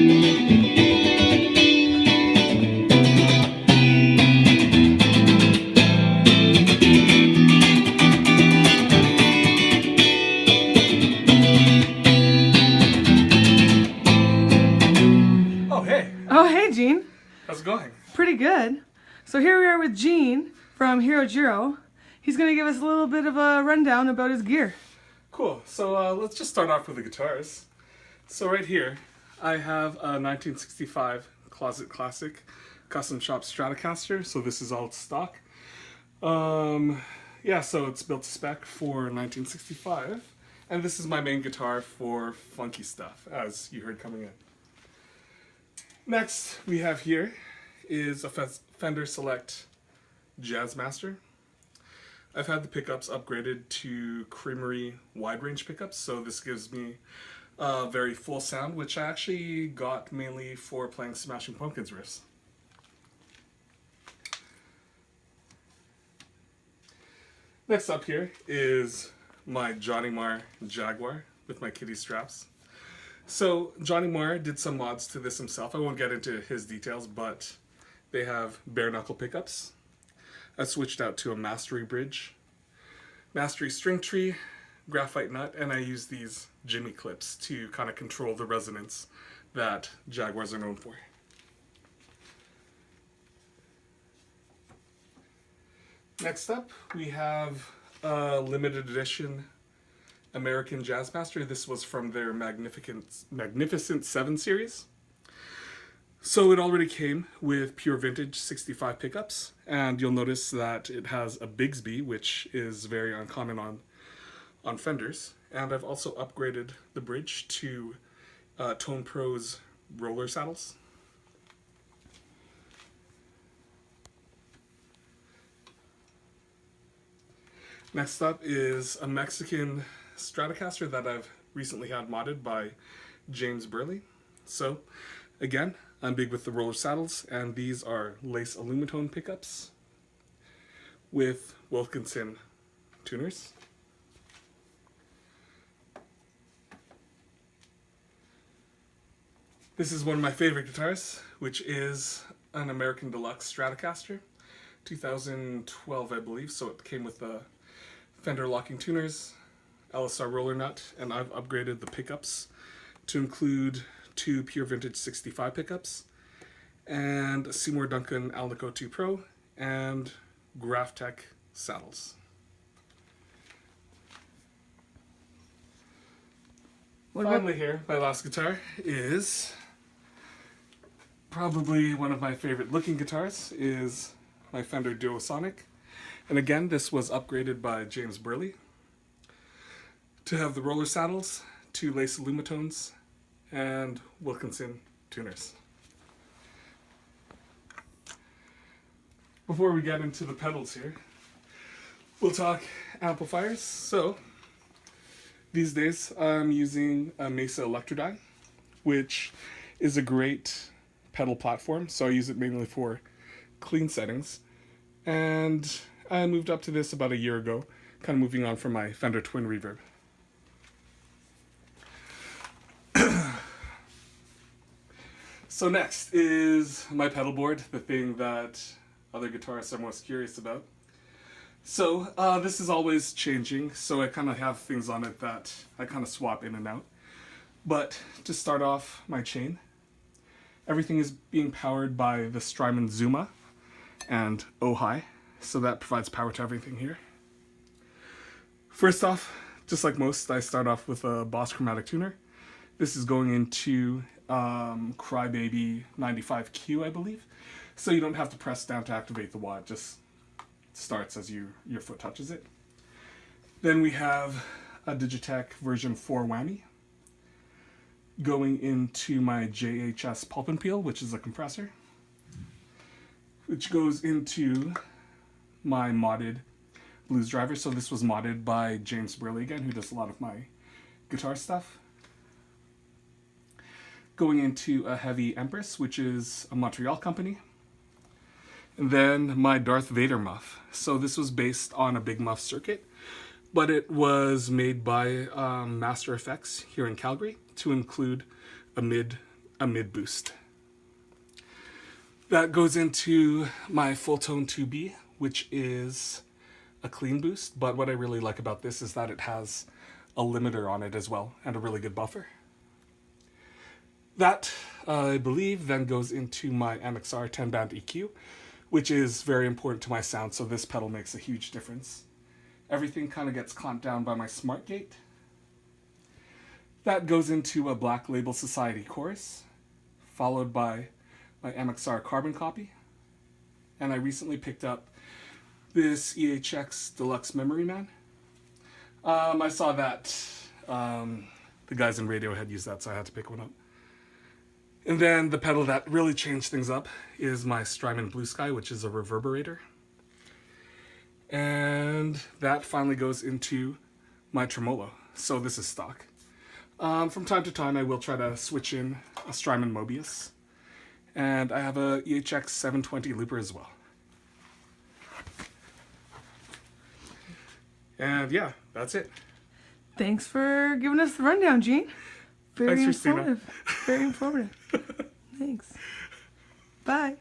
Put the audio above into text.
Oh, hey, Gene. How's it going? Pretty good. So here we are with Gene from HeroJiro. He's going to give us a little bit of a rundown about his gear. Cool. So let's just start off with the guitars. So right here, I have a 1965 Closet Classic Custom Shop Stratocaster. So this is all stock. Yeah, so it's built to spec for 1965. And this is my main guitar for funky stuff, as you heard coming in. Next we have here is a Fender Select Jazzmaster. I've had the pickups upgraded to Creamery wide range pickups, so this gives me a very full sound, which I actually got mainly for playing Smashing Pumpkins riffs. Next up here is my Johnny Marr Jaguar with my kitty straps. So Johnny Marr did some mods to this himself. I won't get into his details, but they have bare knuckle pickups. I switched out to a Mastery bridge, Mastery string tree, graphite nut, and I use these Jimmy clips to kind of control the resonance that Jaguars are known for. Next up, we have a limited edition American Jazzmaster. This was from their Magnificent 7 series. So it already came with pure vintage 65 pickups, and you'll notice that it has a Bigsby, which is very uncommon on Fenders. And I've also upgraded the bridge to Tone Pro's roller saddles. Next up is a Mexican Stratocaster that I've recently had modded by James Burley. So again, I'm big with the roller saddles, and these are lace alumitone pickups with Wilkinson tuners. This is one of my favorite guitars, which is an American Deluxe Stratocaster, 2012 I believe, so it came with the Fender locking tuners, LSR roller nut, and I've upgraded the pickups to include 2 pure vintage 65 pickups and a Seymour Duncan Alnico 2 Pro and Graphtec saddles. Finally here, my last guitar is probably one of my favorite looking guitars, is my Fender Duosonic. And again, this was upgraded by James Burley to have the roller saddles, 2 lace alumitones, and Wilkinson tuners. Before we get into the pedals here, we'll talk amplifiers. So these days I'm using a Mesa Electrodyne, which is a great pedal platform. So I use it mainly for clean settings. And I moved up to this about a year ago, kind of moving on from my Fender Twin Reverb. So next is my pedal board, the thing that other guitarists are most curious about. So this is always changing, so I kind of have things on it that I kind of swap in and out. But to start off my chain, everything is being powered by the Strymon Zuma and Oh-Hi, so that provides power to everything here. First off, just like most, I start off with a Boss Chromatic tuner. This is going into Crybaby 95Q, I believe. So you don't have to press down to activate the wah, it just starts as your foot touches it. Then we have a Digitech version 4 whammy going into my JHS Pulp and Peel, which is a compressor, which goes into my modded Blues Driver. So this was modded by James Burley again, who does a lot of my guitar stuff. Going into a Heavy Empress, which is a Montreal company. And then my Darth Vader muff. So this was based on a big muff circuit, but it was made by Master Effects here in Calgary to include a mid a mid boost. That goes into my full tone 2B, which is a clean boost, but what I really like about this is that it has a limiter on it as well, and a really good buffer. That, I believe, then goes into my MXR 10-band EQ, which is very important to my sound, so this pedal makes a huge difference. Everything kind of gets clamped down by my Smart Gate. That goes into a Black Label Society chorus, followed by my MXR carbon copy. And I recently picked up this EHX Deluxe Memory Man. I saw that the guys in Radiohead used that, so I had to pick one up. And then the pedal that really changed things up is my Strymon Blue Sky, which is a reverberator. And that finally goes into my tremolo. So this is stock. From time to time, I will try to switch in a Strymon Mobius. And I have a EHX 720 looper as well. And yeah, that's it. Thanks for giving us the rundown, Gene. Very Thanks, informative. Very informative. Thanks. Bye.